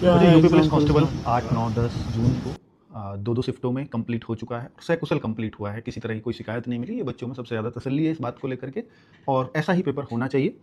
क्या मुझे है यूपी पुलिस एग्जाम्पल्स कांस्टेबल में? 8, 9, 10 जून को दो शिफ्टों में कंप्लीट हो चुका है, सकुशल कंप्लीट हुआ है, किसी तरह की कोई शिकायत नहीं मिली। ये बच्चों में सबसे ज़्यादा तसल्ली है इस बात को लेकर के, और ऐसा ही पेपर होना चाहिए।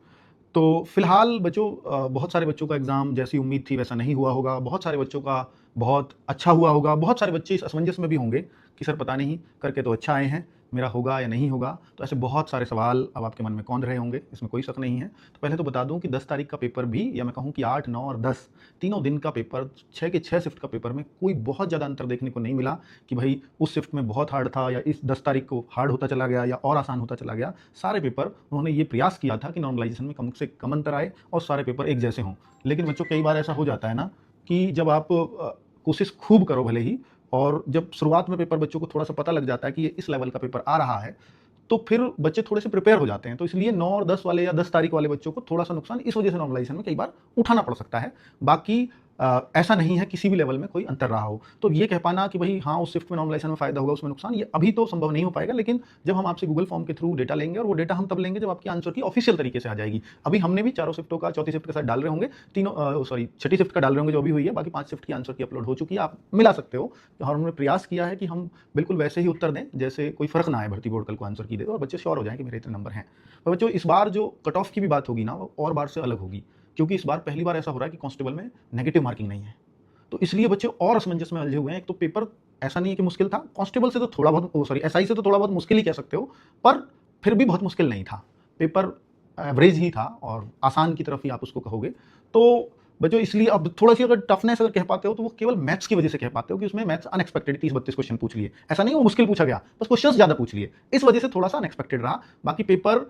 तो फिलहाल बच्चों, बहुत सारे बच्चों का एग्ज़ाम जैसी उम्मीद थी वैसा नहीं हुआ होगा, बहुत सारे बच्चों का बहुत अच्छा हुआ होगा, बहुत सारे बच्चे इस असमंजस में भी होंगे कि सर पता नहीं, करके तो अच्छा आए हैं, मेरा होगा या नहीं होगा। तो ऐसे बहुत सारे सवाल अब आपके मन में कौंध रहे होंगे, इसमें कोई शक नहीं है। तो पहले तो बता दूं कि 10 तारीख का पेपर भी, या मैं कहूं कि 8, 9 और 10 तीनों दिन का पेपर, 6 के 6 शिफ्ट का पेपर में कोई बहुत ज़्यादा अंतर देखने को नहीं मिला कि भाई उस शिफ्ट में बहुत हार्ड था या इस 10 तारीख को हार्ड होता चला गया या और आसान होता चला गया। सारे पेपर उन्होंने ये प्रयास किया था कि नॉर्मलाइजेशन में कम से कम अंतर आए और सारे पेपर एक जैसे हों। लेकिन बच्चों, कई बार ऐसा हो जाता है ना कि जब आप कोशिश खूब करो भले ही, और जब शुरुआत में पेपर बच्चों को थोड़ा सा पता लग जाता है कि ये इस लेवल का पेपर आ रहा है, तो फिर बच्चे थोड़े से प्रिपेयर हो जाते हैं। तो इसलिए 9 और 10 वाले या 10 तारीख वाले बच्चों को थोड़ा सा नुकसान इस वजह से नॉर्मलाइजेशन में कई बार उठाना पड़ सकता है। बाकी ऐसा नहीं है किसी भी लेवल में कोई अंतर रहा हो। तो ये कह पाना कि भाई हाँ, उस शिफ्ट में नॉर्मलाइजेशन में फायदा होगा, उसमें नुकसान, ये अभी तो संभव नहीं हो पाएगा। लेकिन जब हम आपसे गूगल फॉर्म के थ्रू डेटा लेंगे, और वो डेटा हम तब लेंगे जब आपकी आंसर की ऑफिशियल तरीके से आ जाएगी। अभी हमने भी चारों शिफ्टों का चौथी शिफ्ट के साथ डाल रहे होंगे, तीनों सॉरी छठी शिफ्ट का डाल रहे होंगे जो अभी हुई है, बाकी 5 शिफ्ट की आंसर की अपलोड हो चुकी है, आप मिला सकते हो। और हमने प्रयास किया है कि हम बिल्कुल वैसे ही उत्तर दें जैसे कोई फर्क ना आए, भर्ती बोर्ड कल को आंसर की दे और बच्चे श्योर हो जाएं कि मेरे इतने नंबर हैं। पर बच्चों, इस बार जो कट ऑफ की भी बात होगी ना, वो और बार से अलग होगी, क्योंकि इस बार पहली बार ऐसा हो रहा है कि कांस्टेबल में नेगेटिव मार्किंग नहीं है। तो इसलिए बच्चे और असमंजस में उलझे हुए हैं। एक तो पेपर ऐसा नहीं है कि मुश्किल था, कांस्टेबल से तो थोड़ा बहुत, सॉरी एसआई से तो थोड़ा बहुत मुश्किल ही कह सकते हो, पर फिर भी बहुत मुश्किल नहीं था। पेपर एवरेज ही था और आसान की तरफ ही आप उसको कहोगे। तो बच्चों, इसलिए अब थोड़ा सी अगर टफनेस अगर कह पाते हो तो वो केवल मैथ्स की वजह से कह पाते हो कि उसमें मैथ्स अनएक्सपेक्टेड 30-32 क्वेश्चन पूछ लिए। ऐसा नहीं वो मुश्किल पूछा गया, बस क्वेश्चंस ज्यादा पूछ लिए, इस वजह से थोड़ा सा अनएक्सपेक्टेड रहा। बाकी पेपर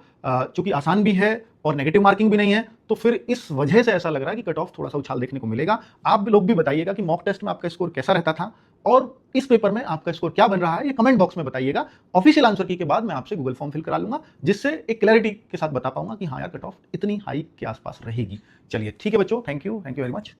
चूंकि आसान भी है और नेगेटिव मार्किंग भी नहीं है, तो फिर इस वजह से ऐसा लग रहा है कि कट ऑफ थोड़ा सा उछाल देखने को मिलेगा। आप लोग भी बताइएगा कि मॉक टेस्ट में आपका स्कोर कैसा रहता था और इस पेपर में आपका स्कोर क्या बन रहा है, ये कमेंट बॉक्स में बताइएगा। ऑफिशियल आंसर की के बाद मैं आपसे गूगल फॉर्म फिल करा लूंगा, जिससे एक क्लैरिटी के साथ बता पाऊंगा कि हाँ यार, कट ऑफ इतनी हाई के आसपास रहेगी। चलिए ठीक है बच्चों, थैंक यू वेरी मच।